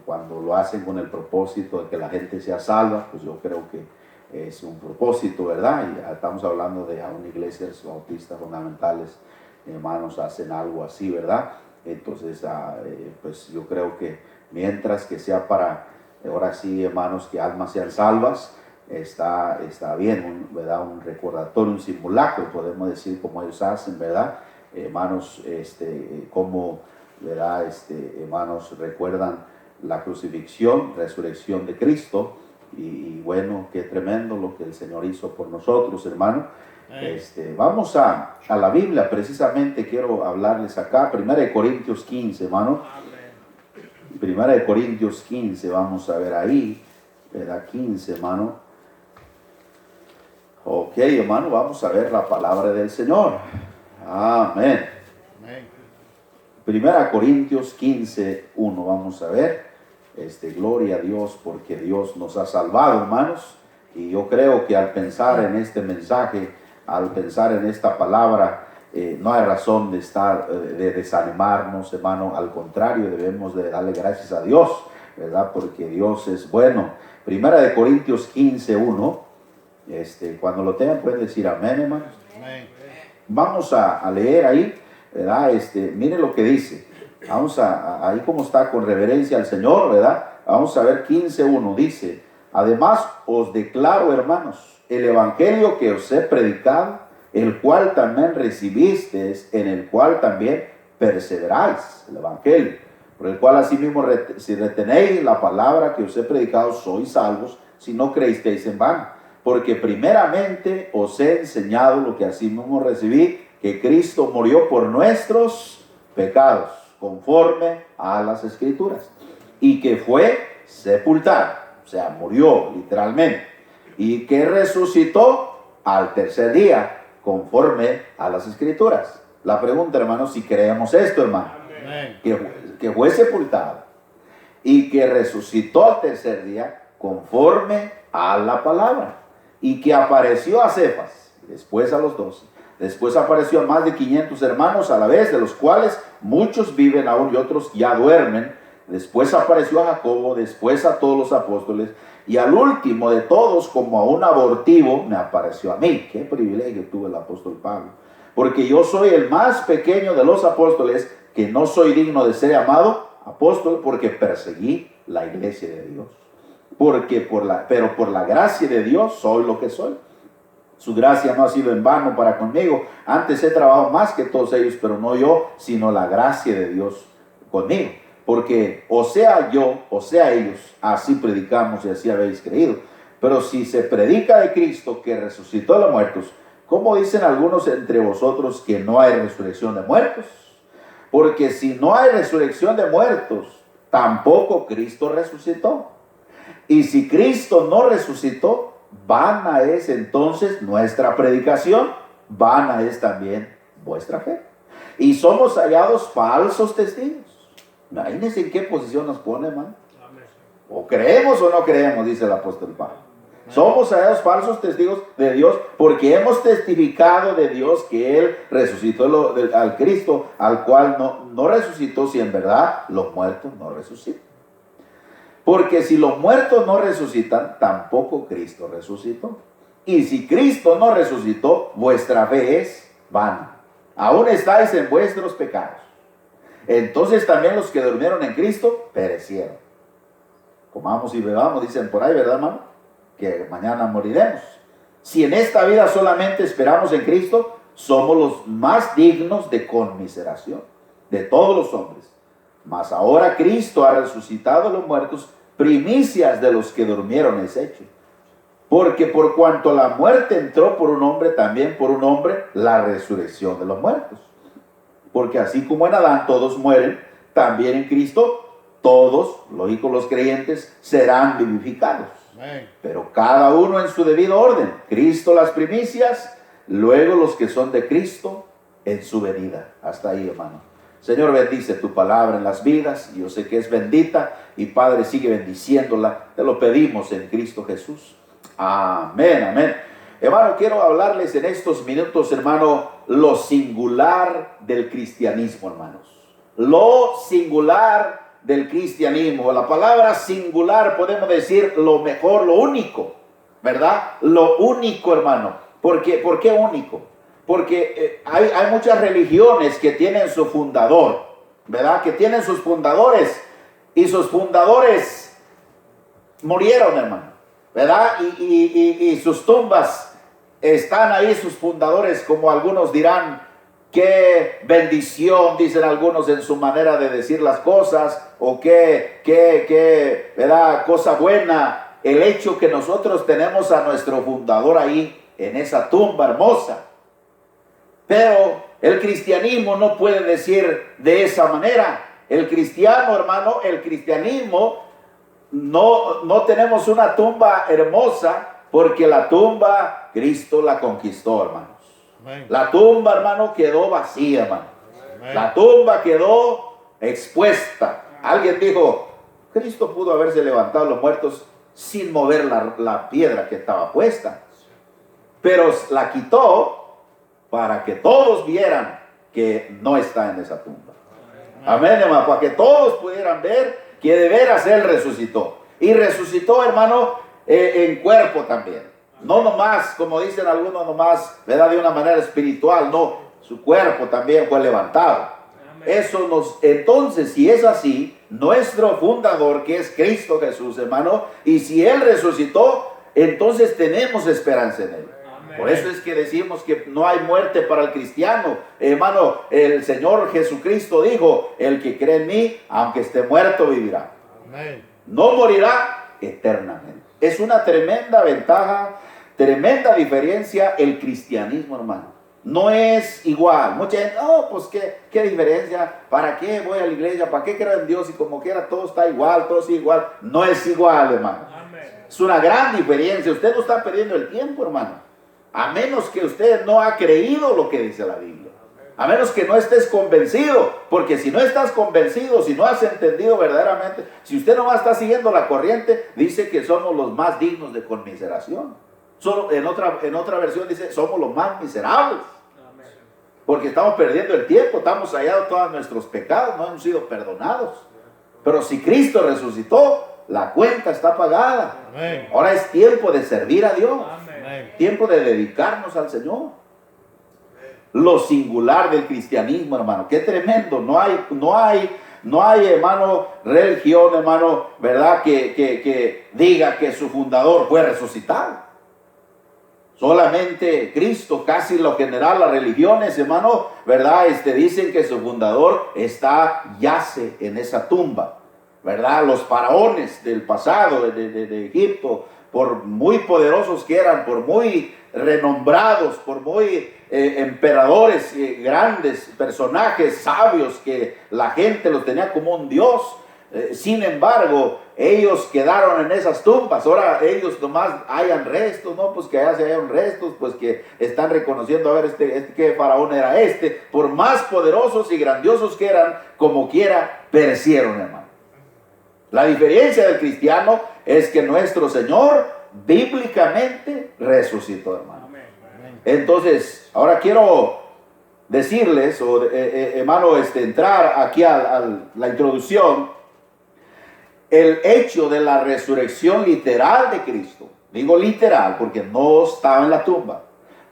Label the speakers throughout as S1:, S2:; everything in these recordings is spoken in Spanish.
S1: cuando lo hacen con el propósito de que la gente sea salva, pues yo creo que es un propósito, ¿verdad? Y estamos hablando de aún iglesias bautistas fundamentales, hermanos, hacen algo así, ¿verdad? Entonces, pues yo creo que mientras que sea para, ahora sí, hermanos, que almas sean salvas, está bien, ¿verdad? Un recordatorio, un simulacro, podemos decir, como ellos hacen, ¿verdad? Hermanos, como, ¿verdad? Hermanos, recuerdan la crucifixión, resurrección de Cristo, y bueno, qué tremendo lo que el Señor hizo por nosotros, hermano. Vamos a la Biblia, precisamente quiero hablarles acá, 1 Corintios 15, hermano. 1 Corintios 15, vamos a ver ahí, ¿verdad? 15, hermano. Ok, hermano, vamos a ver la palabra del Señor. Amén. 1 Corintios 15, 1, vamos a ver. Gloria a Dios, porque Dios nos ha salvado, hermanos. Y yo creo que al pensar en este mensaje, al pensar en esta palabra, no hay razón de de desanimarnos, hermano. Al contrario, debemos de darle gracias a Dios, ¿verdad? Porque Dios es bueno. 1 Corintios 15, 1. Cuando lo tengan pueden decir amén, hermanos. Amén. Vamos a leer ahí, ¿verdad? Mire lo que dice. Vamos ahí como está con reverencia al Señor, ¿verdad? Vamos a ver 15:1, dice: además os declaro, hermanos, el evangelio que os he predicado, el cual también recibisteis, en el cual también perseveráis, el evangelio, por el cual asimismo si retenéis la palabra que os he predicado, sois salvos, si no creísteis en vano. Porque primeramente os he enseñado lo que asimismo recibí, que Cristo murió por nuestros pecados, conforme a las Escrituras, y que fue sepultado, o sea, murió literalmente, y que resucitó al tercer día, conforme a las Escrituras. La pregunta, hermano, si creemos esto, hermano, que fue sepultado y que resucitó al tercer día, conforme a la palabra, y que apareció a Cefas, después a los 12. Después apareció a más de 500 hermanos a la vez, de los cuales muchos viven aún y otros ya duermen. Después apareció a Jacobo, después a todos los apóstoles, y al último de todos, como a un abortivo, me apareció a mí. Qué privilegio tuvo el apóstol Pablo. Porque yo soy el más pequeño de los apóstoles, que no soy digno de ser llamado apóstol, porque perseguí la iglesia de Dios. Pero por la gracia de Dios soy lo que soy. Su gracia no ha sido en vano para conmigo. Antes he trabajado más que todos ellos, pero no yo, sino la gracia de Dios conmigo. Porque o sea yo, o sea ellos, así predicamos y así habéis creído. Pero si se predica de Cristo que resucitó de los muertos, ¿cómo dicen algunos entre vosotros que no hay resurrección de muertos? Porque si no hay resurrección de muertos, tampoco Cristo resucitó. Y si Cristo no resucitó, vana es entonces nuestra predicación, vana es también vuestra fe. Y somos hallados falsos testigos. Imagínense en qué posición nos pone, hermano. O creemos o no creemos, dice el apóstol Pablo. Somos hallados falsos testigos de Dios, porque hemos testificado de Dios que Él resucitó al Cristo, al cual no resucitó, si en verdad los muertos no resucitan. Porque si los muertos no resucitan, tampoco Cristo resucitó. Y si Cristo no resucitó, vuestra fe es vana. Aún estáis en vuestros pecados. Entonces también los que durmieron en Cristo perecieron. Comamos y bebamos, dicen por ahí, ¿verdad, hermano? Que mañana moriremos. Si en esta vida solamente esperamos en Cristo, somos los más dignos de conmiseración de todos los hombres. Mas ahora Cristo ha resucitado a los muertos, primicias de los que durmieron es hecho. Porque por cuanto la muerte entró por un hombre, también por un hombre la resurrección de los muertos. Porque así como en Adán todos mueren, también en Cristo todos, lógico los creyentes, serán vivificados. Pero cada uno en su debido orden. Cristo las primicias, luego los que son de Cristo en su venida. Hasta ahí, hermano. Señor, bendice tu palabra en las vidas. Yo sé que es bendita y Padre, sigue bendiciéndola. Te lo pedimos en Cristo Jesús. Amén, amén. Hermano, quiero hablarles en estos minutos, hermano, lo singular del cristianismo, hermanos. Lo singular del cristianismo. La palabra singular podemos decir lo mejor, lo único, ¿verdad? Lo único, hermano. ¿Por qué único? Porque hay muchas religiones que tienen su fundador, ¿verdad? Que tienen sus fundadores y sus fundadores murieron, hermano, ¿verdad? Y sus tumbas están ahí, sus fundadores, como algunos dirán, qué bendición, dicen algunos en su manera de decir las cosas, o qué, ¿verdad? Cosa buena, el hecho que nosotros tenemos a nuestro fundador ahí, en esa tumba hermosa. Pero el cristianismo no puede decir de esa manera. El cristiano, hermano, el cristianismo, no tenemos una tumba hermosa, porque la tumba Cristo la conquistó, hermanos. Amén. La tumba, hermano, quedó vacía, hermano. Amén. La tumba quedó expuesta. Alguien dijo, Cristo pudo haberse levantado los muertos sin mover la piedra que estaba puesta, pero la quitó para que todos vieran que no está en esa tumba. Amén, hermano, para que todos pudieran ver que de veras Él resucitó. Y resucitó, hermano, en cuerpo también. No nomás, como dicen algunos, nomás, ¿verdad? De una manera espiritual, no. Su cuerpo también fue levantado. Entonces, si es así, nuestro fundador, que es Cristo Jesús, hermano, y si Él resucitó, entonces tenemos esperanza en Él. Amén. Por eso es que decimos que no hay muerte para el cristiano. Hermano, el Señor Jesucristo dijo, el que cree en mí, aunque esté muerto, vivirá. Amén. No morirá eternamente. Es una tremenda ventaja, tremenda diferencia el cristianismo, hermano. No es igual. Mucha gente, pues ¿qué diferencia? ¿Para qué voy a la iglesia? ¿Para qué creo en Dios? Y como quiera todo está igual, todo es igual. No es igual, hermano. Amén. Es una gran diferencia. Usted no está perdiendo el tiempo, hermano. A menos que usted no ha creído lo que dice la Biblia. A menos que no estés convencido, porque si no estás convencido, si no has entendido verdaderamente, si usted no está siguiendo la corriente, dice que somos los más dignos de conmiseración. Solo en otra versión dice, somos los más miserables. Porque estamos perdiendo el tiempo, estamos hallados todos nuestros pecados, no hemos sido perdonados. Pero si Cristo resucitó, la cuenta está pagada. Amén. Ahora es tiempo de servir a Dios. Amén. Tiempo de dedicarnos al Señor. Lo singular del cristianismo, hermano, qué tremendo. No hay, hermano, religión, hermano, ¿verdad? Que diga que su fundador fue resucitado. Solamente Cristo. Casi lo general las religiones, hermano, ¿verdad? Dicen que su fundador yace en esa tumba, ¿verdad? Los faraones del pasado de Egipto, por muy poderosos que eran, por muy renombrados, por muy emperadores, grandes personajes, sabios, que la gente los tenía como un dios. Sin embargo, ellos quedaron en esas tumbas. Ahora ellos nomás hayan restos, ¿no? Pues que allá se hayan restos, pues que están reconociendo, a ver, qué faraón era por más poderosos y grandiosos que eran, como quiera, perecieron, hermano. La diferencia del cristiano es que nuestro Señor bíblicamente resucitó, hermano. Entonces, ahora quiero decirles, hermano, entrar aquí a la introducción, el hecho de la resurrección literal de Cristo. Digo literal porque no estaba en la tumba,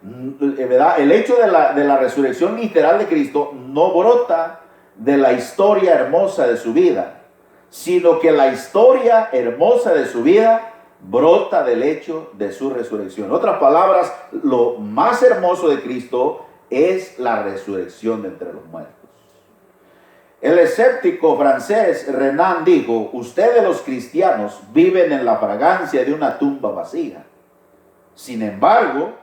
S1: ¿verdad? El hecho de la resurrección literal de Cristo no brota de la historia hermosa de su vida, sino que la historia hermosa de su vida brota del hecho de su resurrección. En otras palabras, lo más hermoso de Cristo es la resurrección de entre los muertos. El escéptico francés Renan dijo, ustedes los cristianos viven en la fragancia de una tumba vacía. Sin embargo,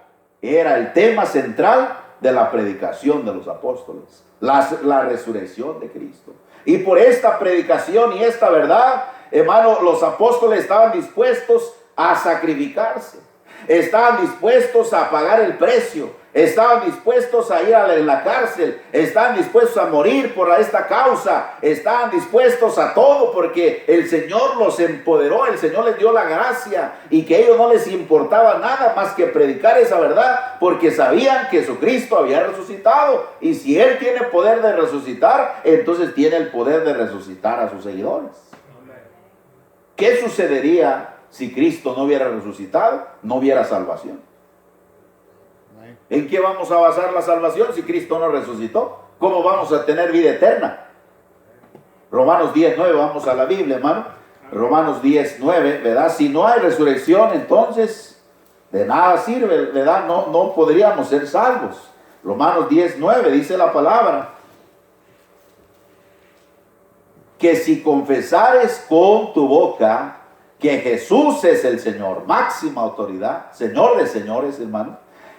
S1: era el tema central de la predicación de los apóstoles, la resurrección de Cristo. Y por esta predicación y esta verdad, hermano, los apóstoles estaban dispuestos a sacrificarse. estaban dispuestos a pagar el precio, estaban dispuestos a ir a la cárcel, estaban dispuestos a morir por esta causa, estaban dispuestos a todo porque el Señor los empoderó, el Señor les dio la gracia y que a ellos no les importaba nada más que predicar esa verdad porque sabían que Jesucristo había resucitado, y si Él tiene poder de resucitar, entonces tiene el poder de resucitar a sus seguidores. ¿Qué sucedería si Cristo no hubiera resucitado? No hubiera salvación. ¿En qué vamos a basar la salvación si Cristo no resucitó? ¿Cómo vamos a tener vida eterna? Romanos 10:9, vamos a la Biblia, hermano. Romanos 10:9, ¿verdad? Si no hay resurrección, entonces de nada sirve, ¿verdad? No podríamos ser salvos. Romanos 10:9 dice la palabra que si confesares con tu boca que Jesús es el Señor, máxima autoridad, Señor de señores, hermano,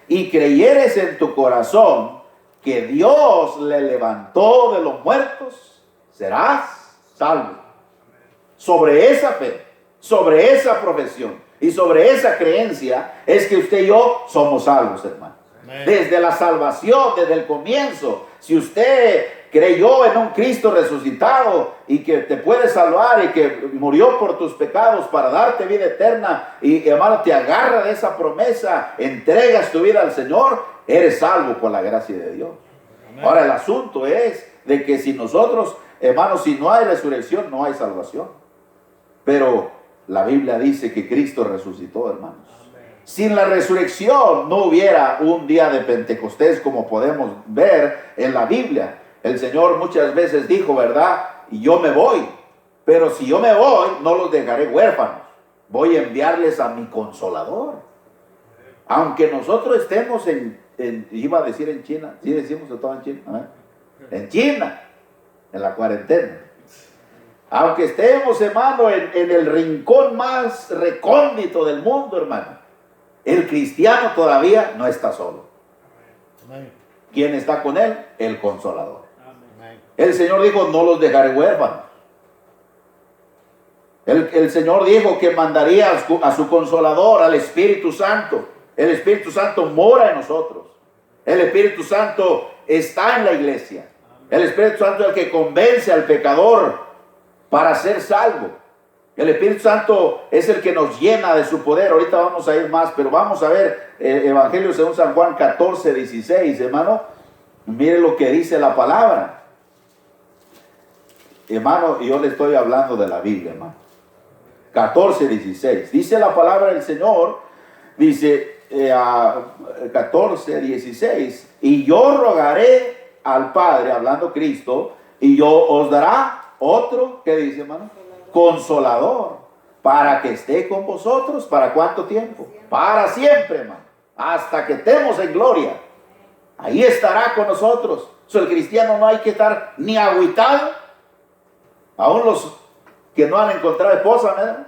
S1: y creyeres en tu corazón que Dios le levantó de los muertos, serás salvo. Sobre esa fe, sobre esa profesión y sobre esa creencia es que usted y yo somos salvos, hermano. Desde la salvación, desde el comienzo, si usted creyó en un Cristo resucitado y que te puede salvar y que murió por tus pecados para darte vida eterna, y hermano te agarra de esa promesa, entregas tu vida al Señor, eres salvo por la gracia de Dios. Amén. Ahora el asunto es de que si nosotros, hermanos, si no hay resurrección, no hay salvación. Pero la Biblia dice que Cristo resucitó, hermanos. Sin la resurrección no hubiera un día de Pentecostés como podemos ver en la Biblia. El Señor muchas veces dijo, ¿verdad? Y yo me voy, pero si yo me voy, no los dejaré huérfanos. Voy a enviarles a mi Consolador. Aunque nosotros estemos iba a decir en China, ¿sí decimos todo en China? En China, en la cuarentena. Aunque estemos, hermano, en el rincón más recóndito del mundo, hermano, el cristiano todavía no está solo. ¿Quién está con él? El Consolador. El Señor dijo, no los dejaré huérfanos. El Señor dijo que mandaría a su Consolador, al Espíritu Santo. El Espíritu Santo mora en nosotros. El Espíritu Santo está en la iglesia. El Espíritu Santo es el que convence al pecador para ser salvo. El Espíritu Santo es el que nos llena de su poder. Ahorita vamos a ir más, pero vamos a ver Evangelio según San Juan 14:16, hermano. Mire lo que dice la palabra. Hermano, yo le estoy hablando de la Biblia, hermano. 14:16. Dice la palabra del Señor, dice 14:16. Y yo rogaré al Padre, hablando Cristo, y yo os dará otro, ¿qué dice, hermano? Consolador, para que esté con vosotros. ¿Para cuánto tiempo? Para siempre, hermano, hasta que estemos en gloria. Ahí estará con nosotros. El cristiano no hay que estar ni agüitado. Aún los que no han encontrado esposa, ¿verdad?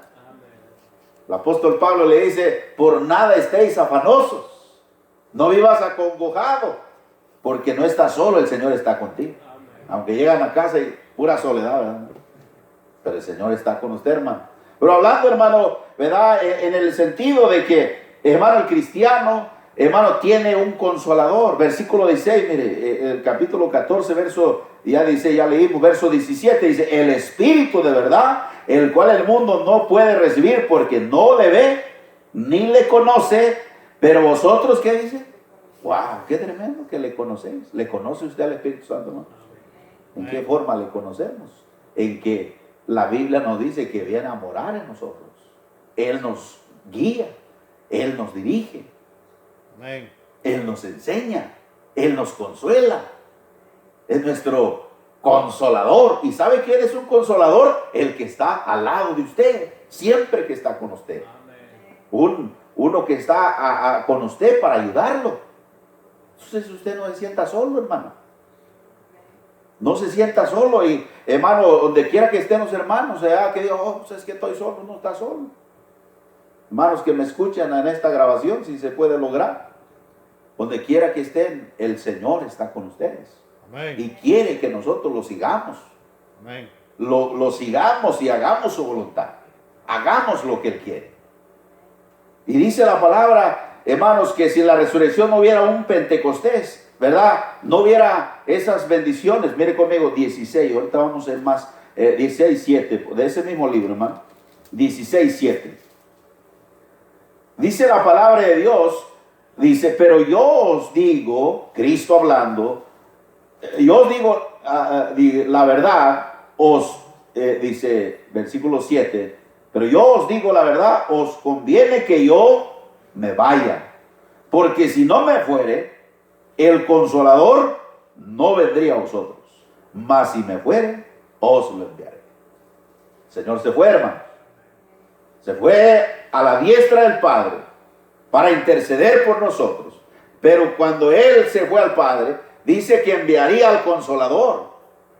S1: El apóstol Pablo le dice, por nada estéis afanosos, no vivas acongojado, porque no estás solo, el Señor está contigo. Aunque llegan a casa y pura soledad, ¿verdad? Pero el Señor está con usted, hermano. Pero hablando, hermano, ¿verdad? En el sentido de que, hermano, el cristiano, hermano, tiene un consolador. Versículo 16, mire, el capítulo 14, verso, ya dice, ya leímos, verso 17, dice, el Espíritu de verdad, el cual el mundo no puede recibir porque no le ve, ni le conoce, pero vosotros, ¿qué dice? ¡Wow! ¡Qué tremendo que le conocéis! ¿Le conoce usted al Espíritu Santo, hermano? ¿En qué forma le conocemos? En que la Biblia nos dice que viene a morar en nosotros. Él nos guía, Él nos dirige, amén. Él nos enseña, Él nos consuela. Es nuestro consolador. ¿Y sabe quién es un consolador? El que está al lado de usted, siempre que está con usted. Uno que está con usted para ayudarlo. Entonces usted no se sienta solo, hermano. No se sienta solo. Y hermano, donde quiera que estén los hermanos, que digan, oh, pues es que estoy solo. No está solo. Hermanos que me escuchan en esta grabación, si se puede lograr, donde quiera que estén, el Señor está con ustedes. Amén. Y quiere que nosotros lo sigamos. Amén. Lo sigamos y hagamos su voluntad. Hagamos lo que Él quiere. Y dice la palabra, hermanos, que si en la resurrección no hubiera un Pentecostés, ¿verdad? No hubiera esas bendiciones. Mire conmigo, 16, ahorita vamos a ir más, 16, 7, de ese mismo libro, hermano. 16, 7. Dice la palabra de Dios, dice, pero yo os digo, Cristo hablando, yo os digo la verdad, dice versículo 7, pero yo os digo la verdad, os conviene que yo me vaya, porque si no me fuere, el Consolador no vendría a vosotros, mas si me fuere, os lo enviaré. El Señor se fue, hermano, se fue a la diestra del Padre para interceder por nosotros, pero cuando Él se fue al Padre, dice que enviaría al Consolador.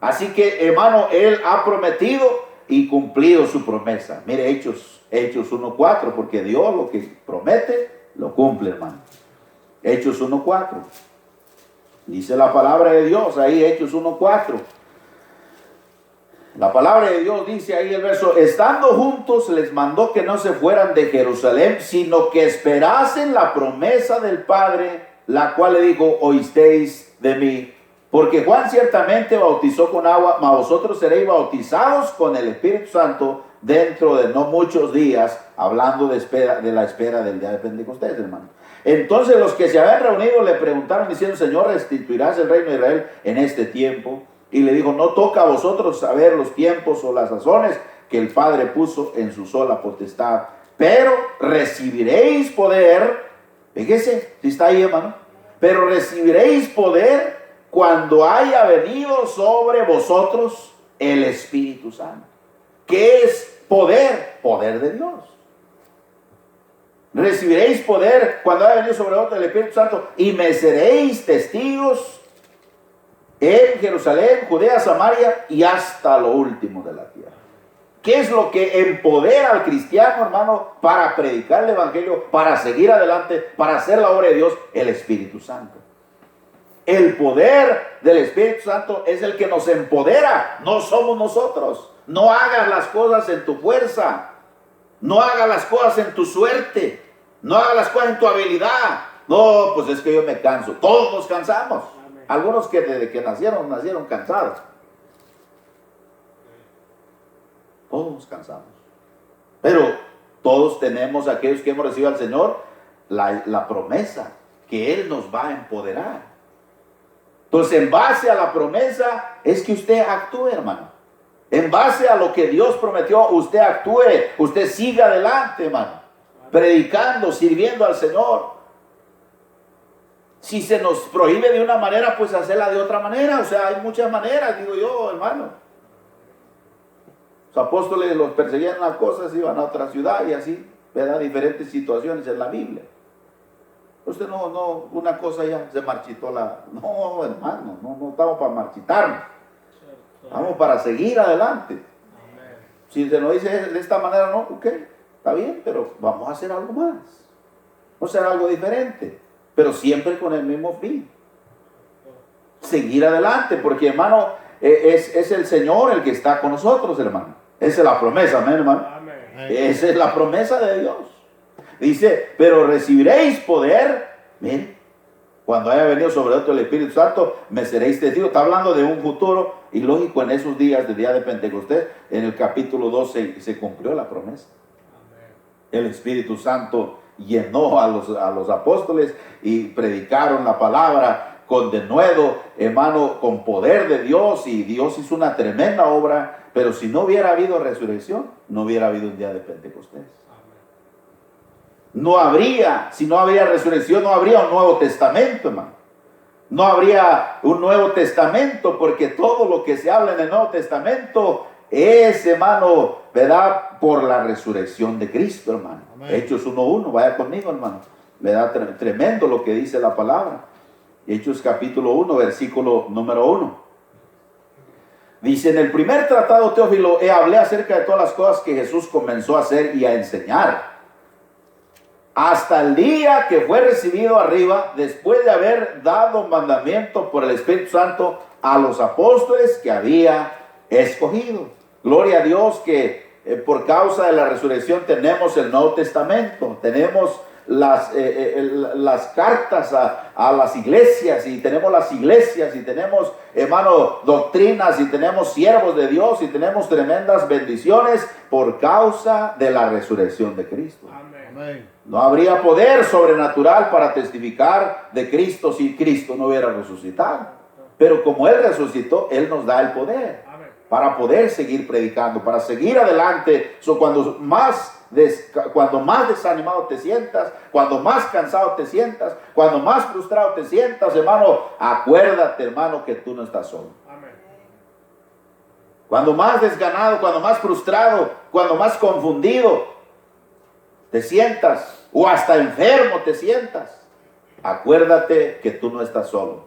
S1: Así que, hermano, Él ha prometido y cumplido su promesa. Mire, Hechos 1:4, porque Dios lo que promete, lo cumple, hermano. Hechos 1:4. Dice la palabra de Dios ahí, Hechos 1:4. La palabra de Dios dice ahí el verso, estando juntos les mandó que no se fueran de Jerusalén, sino que esperasen la promesa del Padre, la cual le dijo, oísteis de mí. Porque Juan ciertamente bautizó con agua, mas vosotros seréis bautizados con el Espíritu Santo dentro de no muchos días, hablando de la espera del día de Pentecostés, hermano. Entonces los que se habían reunido le preguntaron diciendo, Señor, ¿restituirás el reino de Israel en este tiempo? Y le dijo, no toca a vosotros saber los tiempos o las sazones que el Padre puso en su sola potestad, pero recibiréis poder. Fíjese, si está ahí, hermano, pero recibiréis poder cuando haya venido sobre vosotros el Espíritu Santo. ¿Qué es poder? Poder de Dios. Recibiréis poder cuando haya venido sobre vosotros el Espíritu Santo y me seréis testigos en Jerusalén, Judea, Samaria y hasta lo último de la tierra. ¿Qué es lo que empodera al cristiano, hermano, para predicar el Evangelio, para seguir adelante, para hacer la obra de Dios? El Espíritu Santo. El poder del Espíritu Santo es el que nos empodera, no somos nosotros. No hagas las cosas en tu fuerza, no hagas las cosas en tu suerte, no hagas las cosas en tu habilidad. No, pues es que yo me canso. Todos nos cansamos. Algunos que desde que nacieron cansados. Todos nos cansamos. Pero todos tenemos, aquellos que hemos recibido al Señor, la promesa que Él nos va a empoderar. Entonces, en base a la promesa, es que usted actúe, hermano. En base a lo que Dios prometió, usted actúe. Usted siga adelante, hermano. Predicando, sirviendo al Señor. Si se nos prohíbe de una manera, pues hacerla de otra manera. O sea, hay muchas maneras, digo yo, hermano. Los apóstoles los perseguían las cosas, iban a otra ciudad y así, ¿verdad? Diferentes situaciones en la Biblia. Usted no, una cosa ya se marchitó la... No, hermano, no estamos para marchitarnos. Estamos para seguir adelante. Si se nos dice de esta manera, no, ok, está bien, pero vamos a hacer algo más. Vamos a hacer algo diferente. Pero siempre con el mismo fin. Seguir adelante, porque, hermano, es el Señor el que está con nosotros, hermano. Esa es la promesa, amén, hermano. Amén. Esa es la promesa de Dios. Dice, pero recibiréis poder, miren, cuando haya venido sobre vosotros el Espíritu Santo, me seréis testigos. Está hablando de un futuro, y lógico, en esos días del día de Pentecostés, en el capítulo 12 se cumplió la promesa. Amén. El Espíritu Santo llenó a los apóstoles y predicaron la palabra con denuedo, hermano, con poder de Dios, y Dios hizo una tremenda obra. Pero si no hubiera habido resurrección, no hubiera habido un día de Pentecostés. No habría, si no había resurrección, no habría un Nuevo Testamento, hermano. No habría un Nuevo Testamento, porque todo lo que se habla en el Nuevo Testamento es, hermano, ¿verdad? Por la resurrección de Cristo, hermano. Amén. Hechos 1:1, vaya conmigo, hermano. ¿Verdad? Tremendo lo que dice la palabra. Hechos capítulo 1, versículo número 1. Dice, en el primer tratado, Teófilo, hablé acerca de todas las cosas que Jesús comenzó a hacer y a enseñar, hasta el día que fue recibido arriba, después de haber dado mandamiento por el Espíritu Santo a los apóstoles que había escogido. Gloria a Dios que por causa de la resurrección tenemos el Nuevo Testamento, tenemos las cartas a las iglesias, y tenemos las iglesias, y tenemos, hermano, doctrinas, y tenemos siervos de Dios, y tenemos tremendas bendiciones por causa de la resurrección de Cristo.
S2: Amén.
S1: No habría poder sobrenatural para testificar de Cristo si Cristo no hubiera resucitado. Pero como Él resucitó, Él nos da el poder para poder seguir predicando, para seguir adelante. Cuando más desanimado te sientas, cuando más cansado te sientas, cuando más frustrado te sientas, hermano, acuérdate, hermano, que tú no estás solo.
S2: Amén.
S1: Cuando más desganado, cuando más frustrado, cuando más confundido te sientas, o hasta enfermo te sientas, acuérdate que tú no estás solo.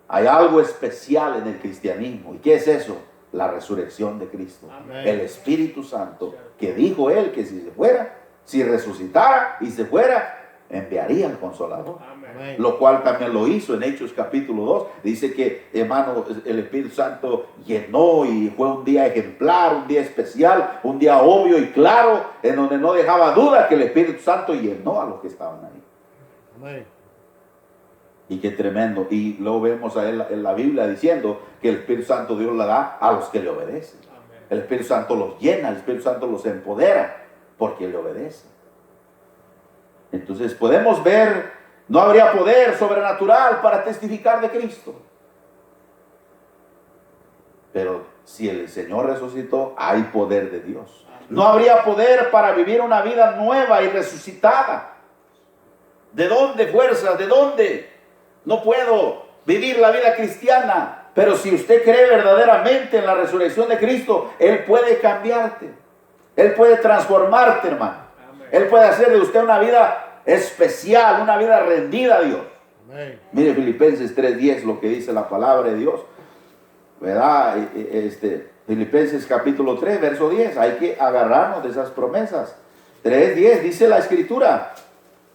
S1: Hay algo especial en el cristianismo. ¿Y qué es eso? La resurrección de Cristo.
S2: Amén.
S1: El Espíritu Santo, que dijo Él que si se fuera, si resucitara y se fuera, enviaría al Consolador.
S2: Amén.
S1: Lo cual también lo hizo en Hechos capítulo 2. Dice que, hermano, el Espíritu Santo llenó, y fue un día ejemplar, un día especial, un día obvio y claro, en donde no dejaba duda que el Espíritu Santo llenó a los que estaban ahí.
S2: Amén.
S1: Y qué tremendo. Y luego vemos a él en la Biblia diciendo que el Espíritu Santo Dios la da a los que le obedecen.
S2: Amén.
S1: El Espíritu Santo los llena, el Espíritu Santo los empodera porque le obedecen. Entonces podemos ver, no habría poder sobrenatural para testificar de Cristo. Pero si el Señor resucitó, hay poder de Dios. No habría poder para vivir una vida nueva y resucitada. ¿De dónde fuerzas? ¿De dónde? No puedo vivir la vida cristiana. Pero si usted cree verdaderamente en la resurrección de Cristo, Él puede cambiarte. Él puede transformarte, hermano.
S2: Amén.
S1: Él puede hacer de usted una vida especial, una vida rendida a Dios.
S2: Amén.
S1: Mire Filipenses 3:10, lo que dice la palabra de Dios, ¿verdad? Filipenses capítulo 3, verso 10. Hay que agarrarnos de esas promesas. 3:10 dice la Escritura.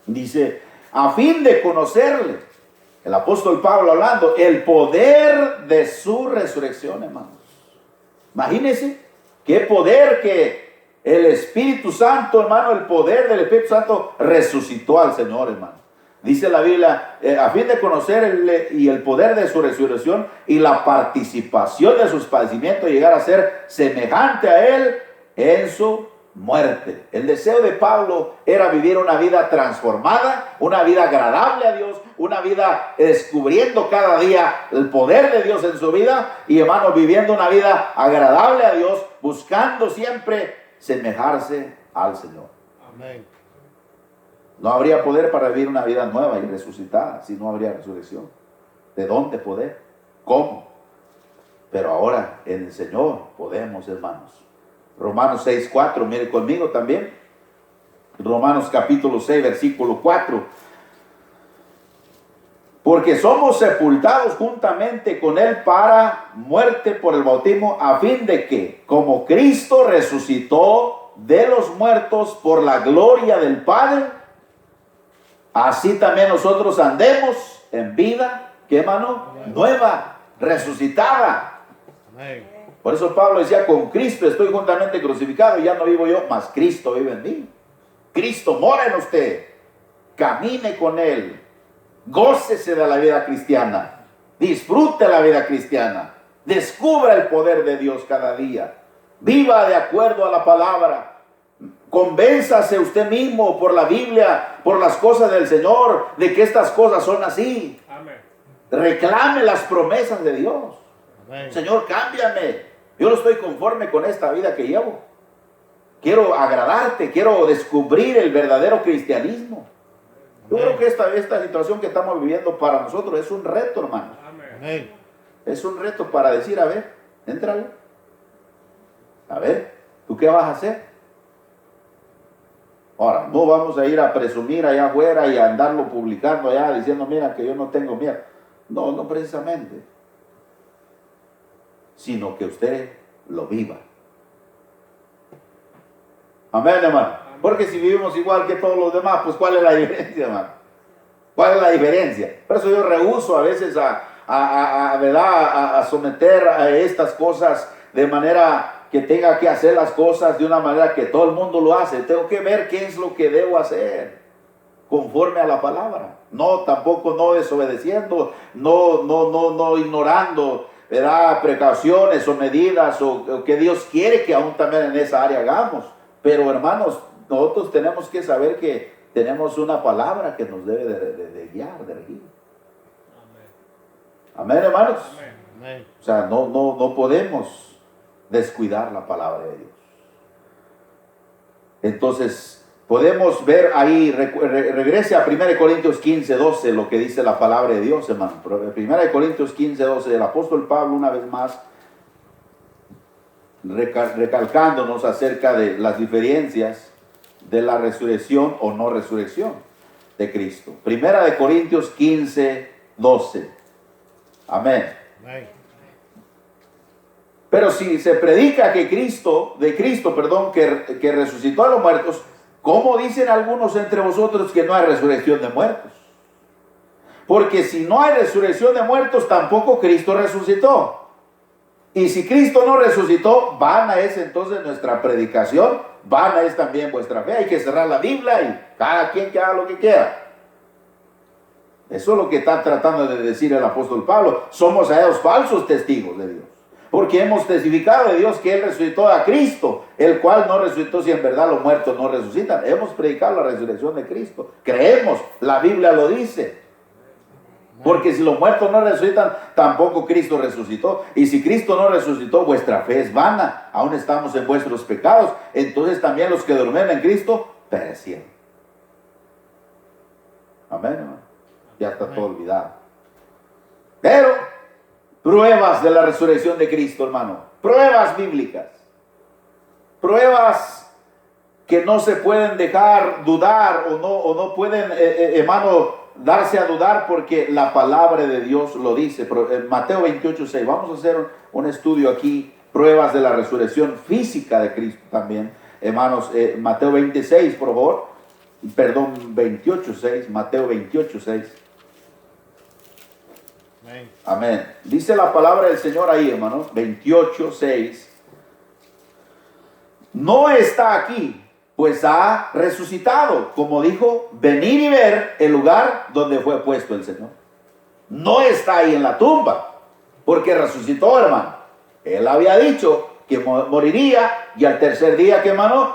S1: Dice, a fin de conocerle, el apóstol Pablo hablando, el poder de su resurrección, hermanos. Imagínense qué poder, que el Espíritu Santo, hermano, el poder del Espíritu Santo resucitó al Señor, hermano. Dice la Biblia, a fin de conocer y el poder de su resurrección y la participación de sus padecimientos, llegar a ser semejante a Él en su muerte. El deseo de Pablo era vivir una vida transformada, una vida agradable a Dios, una vida descubriendo cada día el poder de Dios en su vida, y hermano, viviendo una vida agradable a Dios, buscando siempre semejarse al Señor.
S2: Amén.
S1: No habría poder para vivir una vida nueva y resucitada si no habría resurrección. ¿De dónde poder? ¿Cómo? Pero ahora en el Señor podemos, hermanos. Romanos 6:4, mire conmigo también. Romanos capítulo 6, versículo 4. Porque somos sepultados juntamente con Él para muerte por el bautismo, a fin de que, como Cristo resucitó de los muertos por la gloria del Padre, así también nosotros andemos en vida, ¿qué, hermano? Nueva, resucitada.
S2: Amén.
S1: Por eso Pablo decía, con Cristo estoy juntamente crucificado, y ya no vivo yo, mas Cristo vive en mí. Cristo mora en usted. Camine con Él. Gócese de la vida cristiana. Disfrute la vida cristiana. Descubra el poder de Dios cada día. Viva de acuerdo a la palabra. Convénzase usted mismo por la Biblia, por las cosas del Señor, de que estas cosas son así.
S2: Amén.
S1: Reclame las promesas de Dios.
S2: Amén.
S1: Señor, cámbiame. Yo no estoy conforme con esta vida que llevo. Quiero agradarte, quiero descubrir el verdadero cristianismo. Yo creo que esta situación que estamos viviendo para nosotros es un reto, hermano.
S2: Amén.
S1: Es un reto para decir, a ver, éntrale. A ver, ¿tú qué vas a hacer? Ahora, no vamos a ir a presumir allá afuera y a andarlo publicando allá diciendo, mira que yo no tengo miedo. No, no precisamente. Sino que usted lo viva. Amén, hermano. Porque si vivimos igual que todos los demás, pues ¿cuál es la diferencia, hermano? ¿Cuál es la diferencia? Por eso yo rehúso a veces ¿verdad? A someter a estas cosas de manera que tenga que hacer las cosas de una manera que todo el mundo lo hace. Tengo que ver qué es lo que debo hacer conforme a la palabra. No, tampoco no desobedeciendo, no ignorando, ¿verdad?, precauciones o medidas o que Dios quiere que aún también en esa área hagamos. Pero hermanos, nosotros tenemos que saber que tenemos una palabra que nos debe de guiar, de regir. Amén, hermanos.
S2: Amén.
S1: O sea, no podemos descuidar la palabra de Dios. Entonces, podemos ver ahí, regrese a 1 Corintios 15, 12, lo que dice la palabra de Dios, hermano. 1 Corintios 15, 12, el apóstol Pablo una vez más recalcándonos acerca de las diferencias de la resurrección o no resurrección de Cristo. 1 Corintios 15, 12. Amén.
S2: Amén.
S1: Pero si se predica que que resucitó a los muertos, ¿cómo dicen algunos entre vosotros que no hay resurrección de muertos? Porque si no hay resurrección de muertos, tampoco Cristo resucitó. Y si Cristo no resucitó, vana es entonces nuestra predicación, vana es también vuestra fe. Hay que cerrar la Biblia y cada quien que haga lo que quiera. Eso es lo que está tratando de decir el apóstol Pablo. Somos a ellos falsos testigos de Dios, porque hemos testificado de Dios que Él resucitó a Cristo, el cual no resucitó si en verdad los muertos no resucitan. Hemos predicado la resurrección de Cristo. Creemos, la Biblia lo dice. Porque si los muertos no resucitan, tampoco Cristo resucitó. Y si Cristo no resucitó, vuestra fe es vana. Aún estamos en vuestros pecados. Entonces también los que durmieron en Cristo perecieron. Amén, hermano. Ya está todo olvidado. Pero pruebas de la resurrección de Cristo, hermano. Pruebas bíblicas. Pruebas que no se pueden dejar dudar o no pueden, hermano, darse a dudar, porque la palabra de Dios lo dice. Mateo 28:6. Vamos a hacer un estudio aquí. Pruebas de la resurrección física de Cristo también. Hermanos, Mateo 26, por favor. Perdón, 28:6. Mateo 28:6.
S2: Amén.
S1: Amén. Dice la palabra del Señor ahí, hermano, 28:6. No está aquí, pues ha resucitado, como dijo, venid y ver el lugar donde fue puesto el Señor. No está ahí en la tumba, porque resucitó, hermano. Él había dicho que moriría y al tercer día, que, hermano,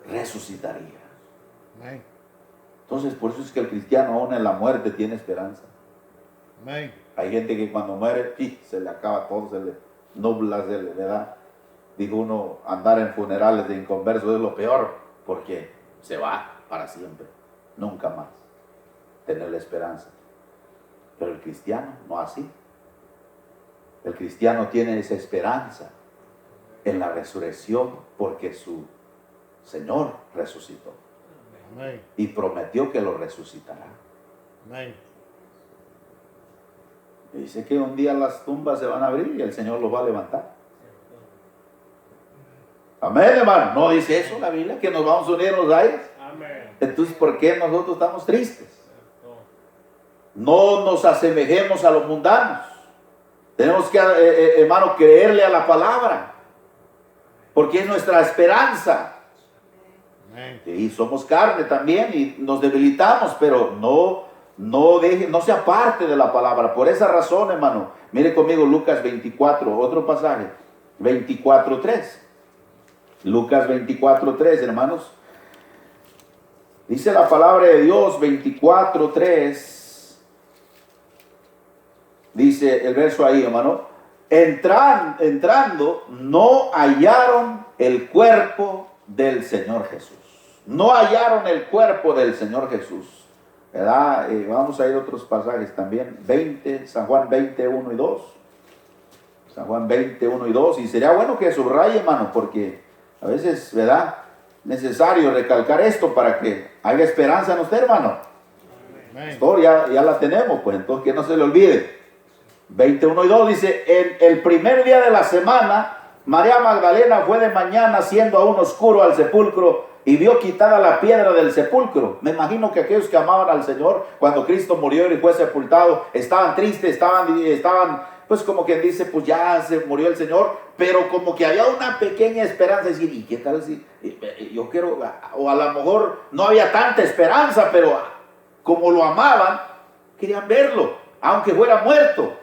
S1: resucitaría.
S2: Amén.
S1: Entonces, por eso es que el cristiano aún en la muerte tiene esperanza.
S2: Amén.
S1: Hay gente que cuando muere, se le acaba todo, se le nubla, se le da. Dijo uno, andar en funerales de inconversos es lo peor, porque se va para siempre, nunca más tener la esperanza. Pero el cristiano no así. El cristiano tiene esa esperanza en la resurrección, porque su Señor resucitó.
S2: Amén.
S1: Y prometió que lo resucitará.
S2: Amén.
S1: Dice que un día las tumbas se van a abrir y el Señor los va a levantar. Amén, hermano. ¿No dice eso la Biblia, que nos vamos a unir en los aires?
S2: Amén.
S1: Entonces, ¿por qué nosotros estamos tristes? No nos asemejemos a los mundanos. Tenemos que, hermano, creerle a la palabra, porque es nuestra esperanza.
S2: Amén.
S1: Y somos carne también y nos debilitamos, pero no se aparte de la palabra. Por esa razón, hermano, mire conmigo Lucas 24, otro pasaje, 24:3. Lucas 24:3, hermanos. Dice la palabra de Dios, 24:3. Dice el verso ahí, hermano. Entrando, no hallaron el cuerpo del Señor Jesús. No hallaron el cuerpo del Señor Jesús. ¿Verdad? Vamos a ir a otros pasajes también. San Juan 20:1 y 2. San Juan 20:1 y 2. Y sería bueno que subraye, hermano, porque a veces, ¿verdad?, necesario recalcar esto para que haya esperanza en usted, hermano.
S2: Amén.
S1: Esto ya la tenemos, pues entonces que no se le olvide. 20:1 y 2 dice: en el primer día de la semana, María Magdalena fue de mañana, siendo aún oscuro, al sepulcro y vio quitada la piedra del sepulcro. Me imagino que aquellos que amaban al Señor, cuando Cristo murió y fue sepultado, estaban tristes, estaban pues como quien dice, pues ya se murió el Señor, pero como que había una pequeña esperanza de decir, ¿y qué tal si yo quiero? O a lo mejor no había tanta esperanza, pero como lo amaban, querían verlo, aunque fuera muerto.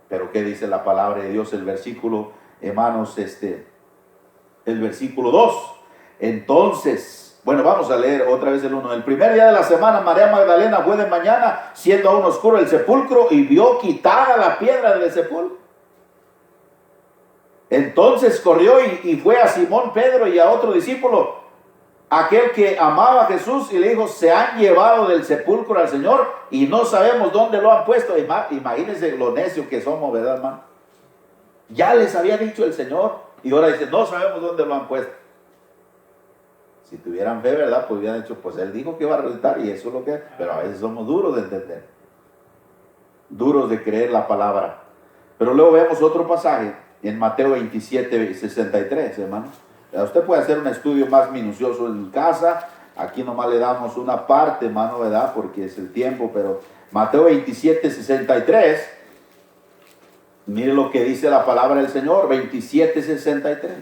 S1: Pero ¿qué dice la palabra de Dios? El versículo, hermanos, el versículo 2. Entonces, bueno, vamos a leer otra vez el 1. El primer día de la semana, María Magdalena fue de mañana, siendo aún oscuro el sepulcro, y vio quitada la piedra del sepulcro. Entonces corrió y fue a Simón Pedro y a otro discípulo, aquel que amaba a Jesús, y le dijo, se han llevado del sepulcro al Señor y no sabemos dónde lo han puesto. Imagínense lo necio que somos, ¿verdad, hermano? Ya les había dicho el Señor y ahora dice, no sabemos dónde lo han puesto. Si tuvieran fe, ¿verdad? Pues hubieran dicho, pues Él dijo que iba a resucitar y eso es lo que es. Pero a veces somos duros de entender, duros de creer la palabra. Pero luego vemos otro pasaje en Mateo 27, 63, hermano. Usted puede hacer un estudio más minucioso en casa. Aquí nomás le damos una parte, hermano, ¿verdad? Porque es el tiempo, pero Mateo 27, 63. Mire lo que dice la palabra del Señor, 27, 63.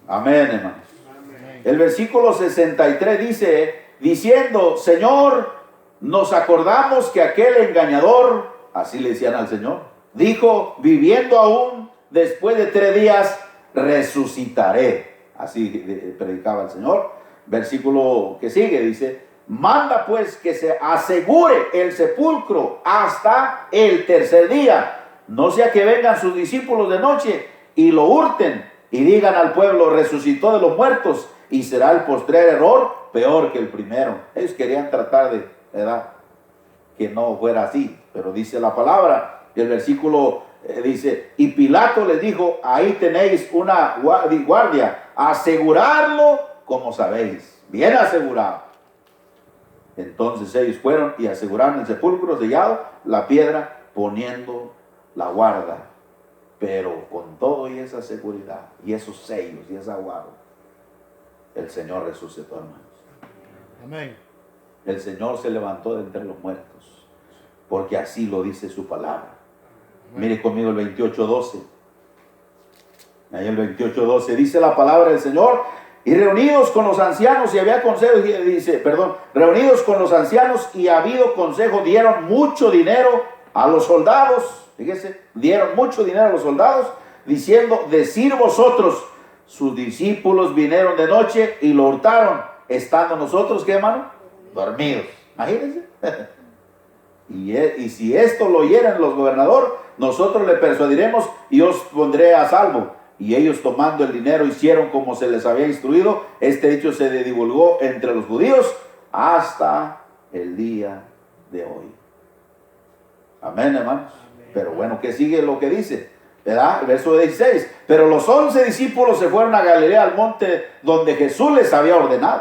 S1: Amén, hermanos. Amén. El versículo 63 dice, diciendo, Señor, nos acordamos que aquel engañador, así le decían al Señor, dijo, viviendo aún, después de 3 días, resucitaré. Así predicaba el Señor. Versículo que sigue, dice, manda pues que se asegure el sepulcro hasta el 3er día, no sea que vengan sus discípulos de noche y lo hurten y digan al pueblo, resucitó de los muertos, y será el postrer error peor que el primero. Ellos querían tratar de, ¿verdad?, que no fuera así, pero dice la palabra, el versículo dice, y Pilato les dijo, ahí tenéis una guardia, asegurarlo como sabéis, bien asegurado. Entonces ellos fueron y aseguraron el sepulcro sellado, la piedra, poniendo la guarda. Pero con todo y esa seguridad, y esos sellos, y esa guarda, el Señor resucitó, hermanos. Amén. El Señor se levantó de entre los muertos, porque así lo dice su palabra. Amén. Mire conmigo el 28:12. Ahí el 28:12 dice la palabra del Señor, y reunidos con los ancianos, y había consejo, reunidos con los ancianos y habido consejo, dieron mucho dinero a los soldados. Fíjese, dieron mucho dinero a los soldados, diciendo, decir vosotros, sus discípulos vinieron de noche y lo hurtaron, estando nosotros, ¿qué, hermano? Dormidos. Imagínense. Y si esto lo oyeran los gobernadores, nosotros le persuadiremos y os pondré a salvo. Y ellos, tomando el dinero, hicieron como se les había instruido. Este hecho se divulgó entre los judíos hasta el día de hoy. Amén, hermanos. Amén. Pero bueno, ¿qué sigue lo que dice? ¿Verdad? El verso 16. Pero los 11 discípulos se fueron a Galilea, al monte donde Jesús les había ordenado.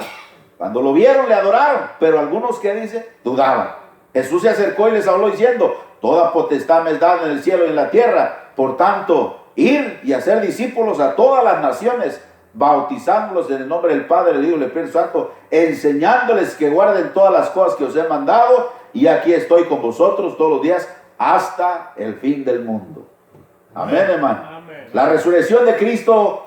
S1: Cuando lo vieron, le adoraron. Pero algunos, ¿qué dice? Dudaban. Jesús se acercó y les habló diciendo, toda potestad me es dada en el cielo y en la tierra. Por tanto, ir y hacer discípulos a todas las naciones, bautizándolos en el nombre del Padre, del Hijo y del Espíritu Santo, enseñándoles que guarden todas las cosas que os he mandado, y aquí estoy con vosotros todos los días hasta el fin del mundo. Amén, amén, hermano. Amén. La resurrección de Cristo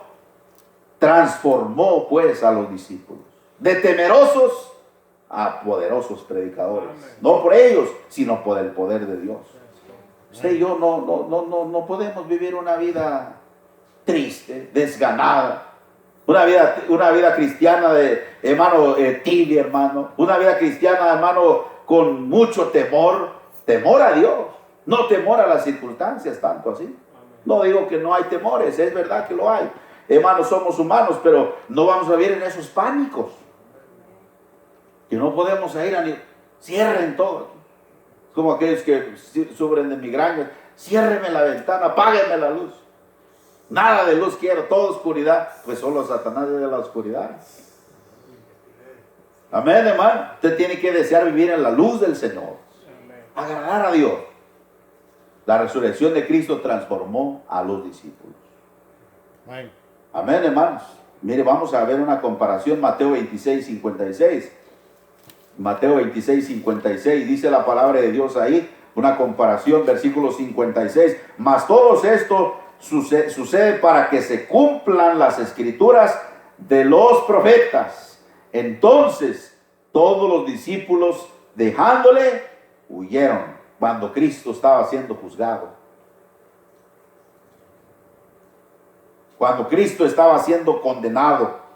S1: transformó pues a los discípulos, de temerosos a poderosos predicadores. Amén. No por ellos, sino por el poder de Dios. Usted y yo no podemos vivir una vida triste, desganada, una vida cristiana de, hermano, tibia, hermano, una vida cristiana, hermano, con mucho temor a Dios, no temor a las circunstancias, tanto así. No digo que no hay temores, es verdad que lo hay, hermanos, somos humanos, pero no vamos a vivir en esos pánicos, que no podemos ir a ni, cierren todo. Como aquellos que sufren de migrañas, ciérreme la ventana, apáguenme la luz. Nada de luz quiero, toda oscuridad. Pues solo Satanás es de la oscuridad. Amén, hermano. Usted tiene que desear vivir en la luz del Señor. Agradar a Dios. La resurrección de Cristo transformó a los discípulos. Amén. Amén, hermanos. Mire, vamos a ver una comparación. Mateo 26, 56. Mateo 26, 56, dice la palabra de Dios ahí. una comparación, versículo 56. Mas todo esto sucede para que se cumplan las escrituras de los profetas. Entonces todos los discípulos, dejándole, huyeron cuando Cristo estaba siendo juzgado. Cuando Cristo estaba siendo condenado.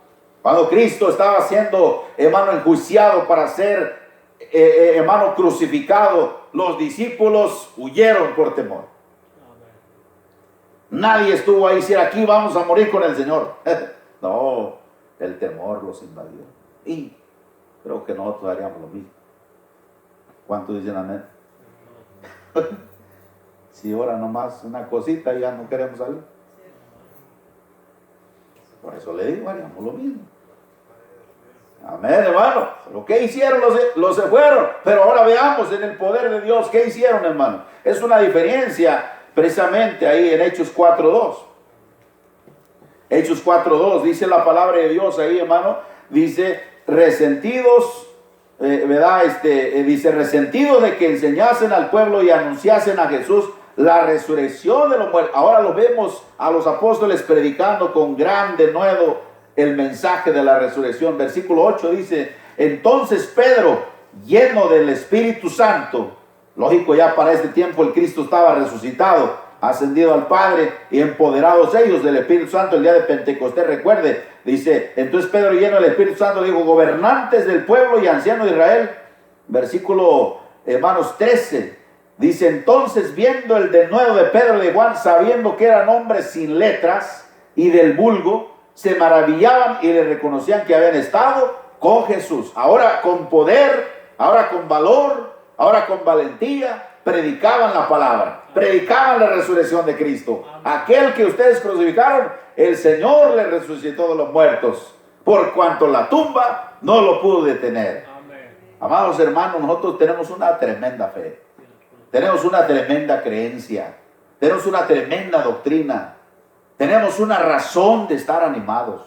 S1: Cuando Cristo estaba siendo, hermano, enjuiciado para ser, hermano, crucificado, los discípulos huyeron por temor. Nadie estuvo ahí, si aquí vamos a morir con el Señor. No, el temor los invadió. Y creo que nosotros haríamos lo mismo. ¿Cuántos dicen amén? Si ahora nomás una cosita ya no queremos salir. Por eso le digo, haríamos lo mismo. Amén, hermano. Lo que hicieron los se fueron. Pero ahora veamos en el poder de Dios qué hicieron, hermano. Es una diferencia precisamente ahí en Hechos 4:2. Hechos 4:2 dice la palabra de Dios ahí, hermano. Dice, resentidos, ¿verdad? Dice, resentidos de que enseñasen al pueblo y anunciasen a Jesús la resurrección de los muertos. Ahora lo vemos a los apóstoles predicando con gran denuedo el mensaje de la resurrección. Versículo 8 dice, entonces Pedro, lleno del Espíritu Santo, lógico, ya para este tiempo el Cristo estaba resucitado, ascendido al Padre y empoderados ellos del Espíritu Santo el día de Pentecostés. Recuerde, dice, entonces Pedro, lleno del Espíritu Santo, dijo, gobernantes del pueblo y ancianos de Israel. Versículo, hermanos, 13. Dice, entonces viendo el denuedo de Pedro y de Juan, sabiendo que eran hombres sin letras y del vulgo, se maravillaban y le reconocían que habían estado con Jesús. Ahora con poder, ahora con valor, ahora con valentía, predicaban la palabra, predicaban la resurrección de Cristo. Aquel que ustedes crucificaron, el Señor le resucitó de los muertos, por cuanto la tumba no lo pudo detener. Amados hermanos, nosotros tenemos una tremenda fe. Tenemos una tremenda creencia, tenemos una tremenda doctrina, tenemos una razón de estar animados.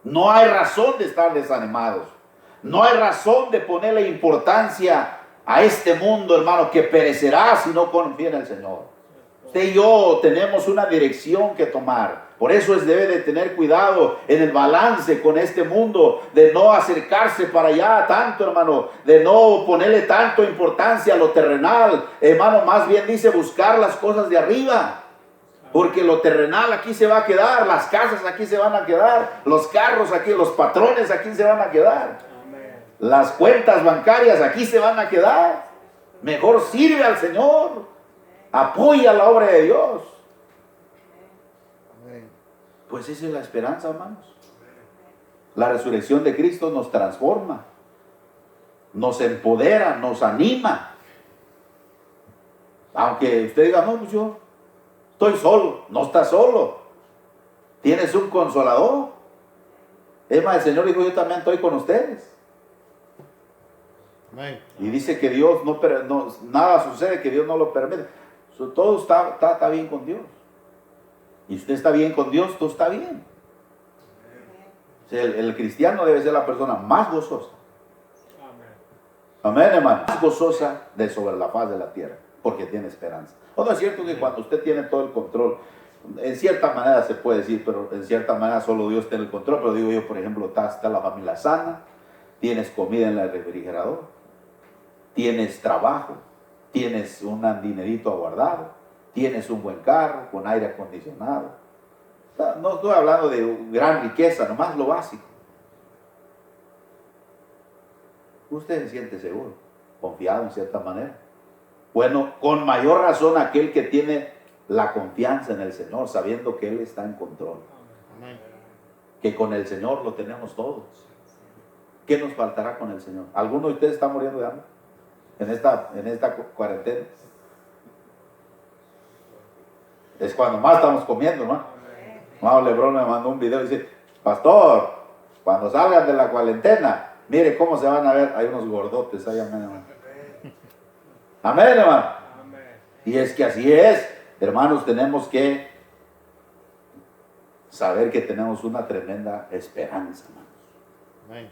S1: No hay razón de estar desanimados, no hay razón de ponerle importancia a este mundo, hermano, que perecerá si no confía en el Señor. Usted y yo tenemos una dirección que tomar. Por eso debe de tener cuidado en el balance con este mundo, de no acercarse para allá tanto, hermano, de no ponerle tanto importancia a lo terrenal, hermano. Más bien dice buscar las cosas de arriba, porque lo terrenal aquí se va a quedar, las casas aquí se van a quedar, los carros aquí, los patrones aquí se van a quedar, las cuentas bancarias aquí se van a quedar. Mejor sirve al Señor, apoya la obra de Dios. Pues esa es la esperanza, hermanos. La resurrección de Cristo nos transforma, nos empodera, nos anima. Aunque usted diga, no, pues yo estoy solo. No estás solo. Tienes un consolador. Es más, el Señor dijo, yo también estoy con ustedes.
S2: Amén.
S1: Y dice que Dios nada sucede que Dios no lo permite. Todo está bien con Dios. Y usted está bien con Dios, todo está bien. O sea, el cristiano debe ser la persona más gozosa. Amén, hermano. Más gozosa de sobre la faz de la tierra, porque tiene esperanza. ¿O no es cierto que cuando usted tiene todo el control, en cierta manera se puede decir, pero en cierta manera solo Dios tiene el control? Pero digo yo, por ejemplo, está la familia sana, tienes comida en el refrigerador, tienes trabajo, tienes un dinerito aguardado, tienes un buen carro con aire acondicionado. No estoy hablando de gran riqueza, nomás lo básico. Usted se siente seguro, confiado en cierta manera. Bueno, con mayor razón aquel que tiene la confianza en el Señor, sabiendo que Él está en control.
S2: Amén.
S1: Que con el Señor lo tenemos todos. ¿Qué nos faltará con el Señor? ¿Alguno de ustedes está muriendo de hambre en esta cuarentena? Es cuando más estamos comiendo, ¿no? Hermano Lebrón me mandó un video y dice, pastor, cuando salgan de la cuarentena, mire cómo se van a ver. Hay unos gordotes ahí, amén, hermano. Amén, hermano. Y es que así es, hermanos. Tenemos que saber que tenemos una tremenda esperanza, hermanos.
S2: Amén.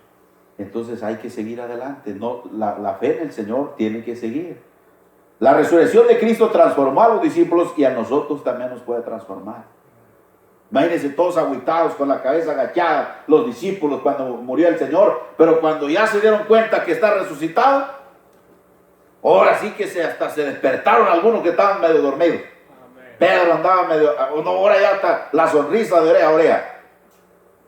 S1: Entonces hay que seguir adelante. No, la fe en el Señor tiene que seguir. La resurrección de Cristo transformó a los discípulos y a nosotros también nos puede transformar. Imagínense todos agüitados con la cabeza agachada, los discípulos cuando murió el Señor, pero cuando ya se dieron cuenta que está resucitado, ahora sí que hasta se despertaron algunos que estaban medio dormidos. Amén. Pedro andaba medio, no, ahora ya está la sonrisa de oreja a oreja.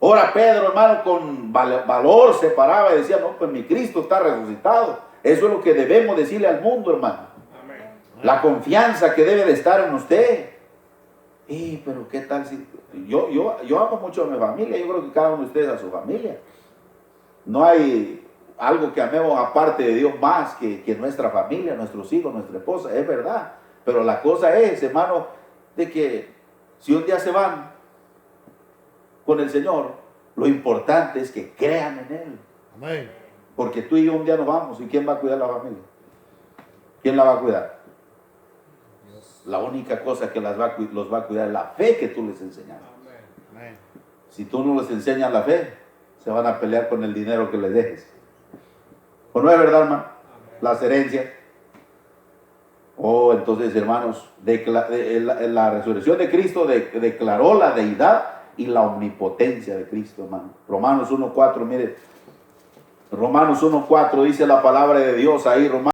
S1: Ahora Pedro, hermano, con valor se paraba y decía, no, pues mi Cristo está resucitado. Eso es lo que debemos decirle al mundo, hermano. Amén. La confianza que debe de estar en usted. Pero qué tal si... Yo amo mucho a mi familia, yo creo que cada uno de ustedes a su familia. No hay algo que amemos aparte de Dios más que nuestra familia, nuestros hijos, nuestra esposa, es verdad. Pero la cosa es, hermano, de que si un día se van con el Señor, lo importante es que crean en Él.
S2: Amén.
S1: Porque tú y yo un día nos vamos, ¿y quién va a cuidar la familia? ¿Quién la va a cuidar? La única cosa que los va a cuidar es la fe que tú les enseñas.
S2: Amén.
S1: Si tú no les enseñas la fe, se van a pelear con el dinero que les dejes. ¿O no es verdad, hermano? Las herencias. Entonces, hermanos, la resurrección de Cristo declaró la deidad y la omnipotencia de Cristo, hermano. Romanos 1:4, mire. Romanos 1:4 dice la palabra de Dios ahí, Romanos